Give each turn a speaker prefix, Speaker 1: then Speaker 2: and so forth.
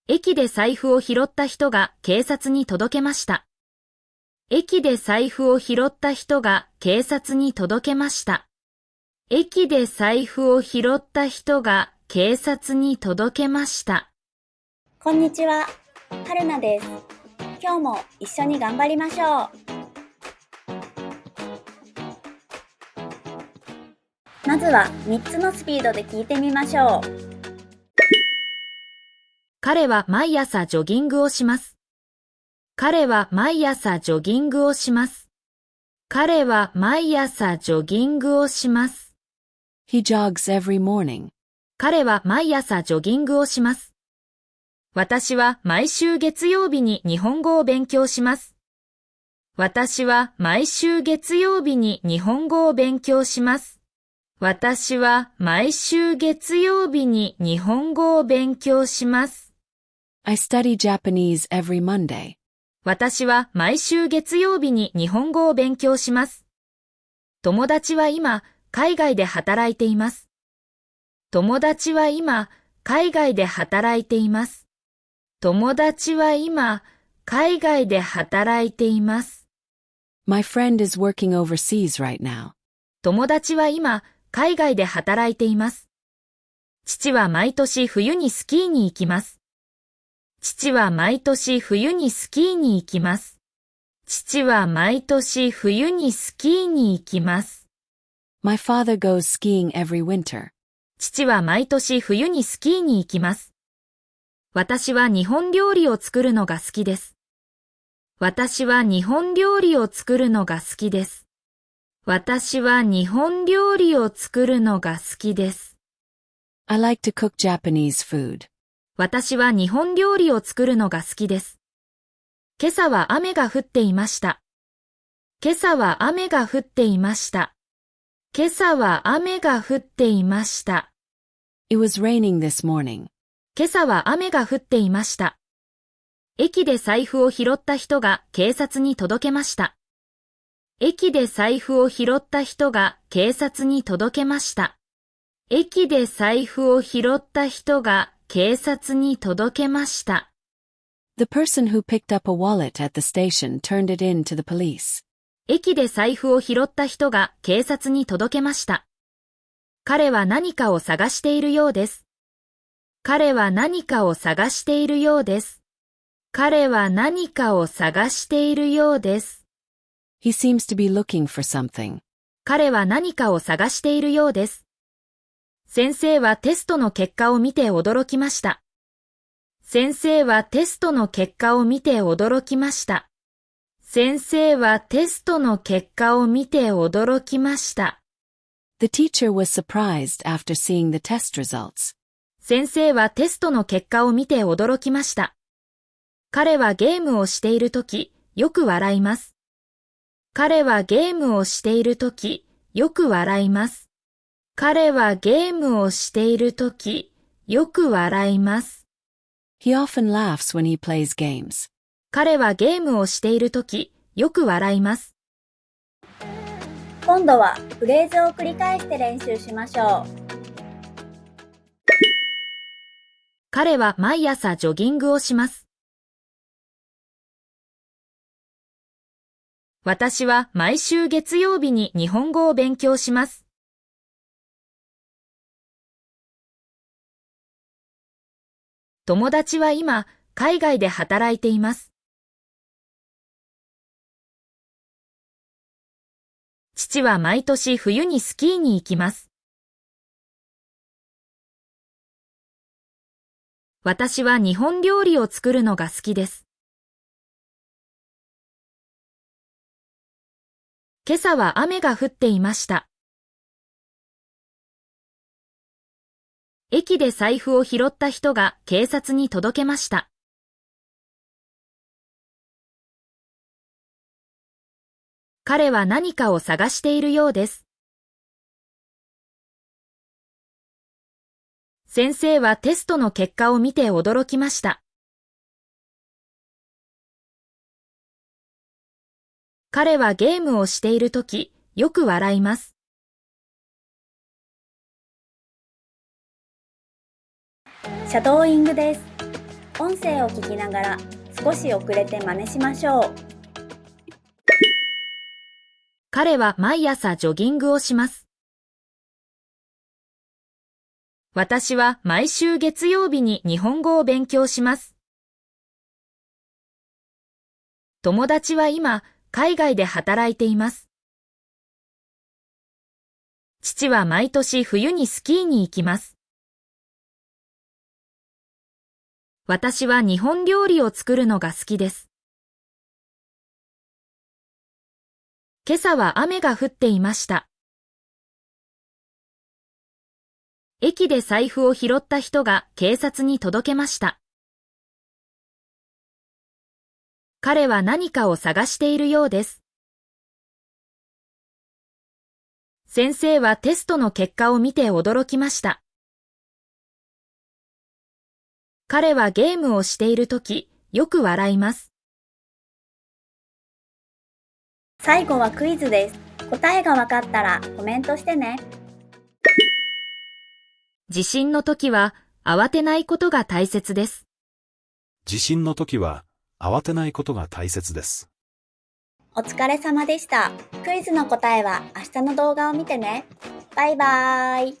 Speaker 1: 駅で財布を拾った人が警察に届けました。駅で財布を拾った人が警察に届けました。駅で財布を拾った人が警察に届けました。
Speaker 2: こんにちは、春菜です。今日も一緒に頑張りましょう。まずは3つのスピードで聞いてみましょう。
Speaker 1: 彼は毎朝ジョギングをします。彼は毎朝ジョギングをします。彼は毎朝ジョギングをします。
Speaker 3: He jogs every morning.
Speaker 1: 彼は毎朝ジョギングをします。私は毎週月曜日に日本語を勉強します。私は毎週月曜日に日本語を勉強します。私は毎週月曜日に日本語を勉強します。
Speaker 3: I study Japanese every Monday.
Speaker 1: 私は毎週月曜日に日本語を勉強します。友達は今、海外で働いています。友達は今、海外で働いています。友達は今、海外で働いています。
Speaker 3: My friend is working overseas right now.
Speaker 1: 友達は今、海外で働いています。父は毎年冬にスキーに行きます。父は毎年冬にスキーに行きます。父は毎年冬にスキーに行きます。
Speaker 3: My father goes skiing every winter.
Speaker 1: 父は毎年冬にスキーに行きます。私は日本料理を作るのが好きです。私は日本料理を作るのが好きです。私は日本料理を作るのが好きです。
Speaker 3: I like to cook Japanese food.
Speaker 1: 私は日本料理を作るのが好きです。今朝は雨が降っていました。今朝は雨が降っていました。今朝は雨が降っていました。
Speaker 3: It was raining this morning.
Speaker 1: 今朝は雨が降っていました。駅で財布を拾った人が警察に届けました。駅で財布を拾った人が警察に届けました。駅で財布を拾った人が警察に届けました。
Speaker 3: The person who picked up a wallet at the station turned it in to the police.
Speaker 1: 駅で財布を拾った人が警察に届けました。彼は何かを探しているようです。彼は何かを探しているようです。彼は何かを探しているようです。
Speaker 3: He seems to be looking for something.
Speaker 1: 彼は何かを探しているようです。先生はテストの結果を見て驚きました。先生はテストの結果を見て驚きました。先生はテストの結果を見て驚きました。
Speaker 3: The teacher was surprised after seeing the test results.
Speaker 1: 先生はテストの結果を見て驚きました。彼はゲームをしているとき、よく笑います。彼はゲームをしているとき、よく笑います。彼はゲームをしているとき、よく笑います。
Speaker 3: He often laughs when he plays games.
Speaker 1: 彼はゲームをしているとき、よく笑います。
Speaker 2: 今度はフレーズを繰り返して練習しましょう。
Speaker 1: 彼は毎朝ジョギングをします。私は毎週月曜日に日本語を勉強します。友達は今、海外で働いています。父は毎年冬にスキーに行きます。私は日本料理を作るのが好きです。今朝は雨が降っていました。駅で財布を拾った人が警察に届けました。彼は何かを探しているようです。先生はテストの結果を見て驚きました。彼はゲームをしているとき、よく笑います。
Speaker 2: シャドーイングです。音声を聞きながら少し遅れて真似しましょう。
Speaker 1: 彼は毎朝ジョギングをします。私は毎週月曜日に日本語を勉強します。友達は今、海外で働いています。父は毎年冬にスキーに行きます。私は日本料理を作るのが好きです。今朝は雨が降っていました。駅で財布を拾った人が警察に届けました。彼は何かを探しているようです。先生はテストの結果を見て驚きました。彼はゲームをしているとき、よく笑います。
Speaker 2: 最後はクイズです。答えがわかったらコメントしてね。
Speaker 1: 地震のときは慌てないことが大切です。
Speaker 4: 地震の時は慌てないことが大切です。
Speaker 2: お疲れ様でした。クイズの答えは明日の動画を見てね。バイバーイ。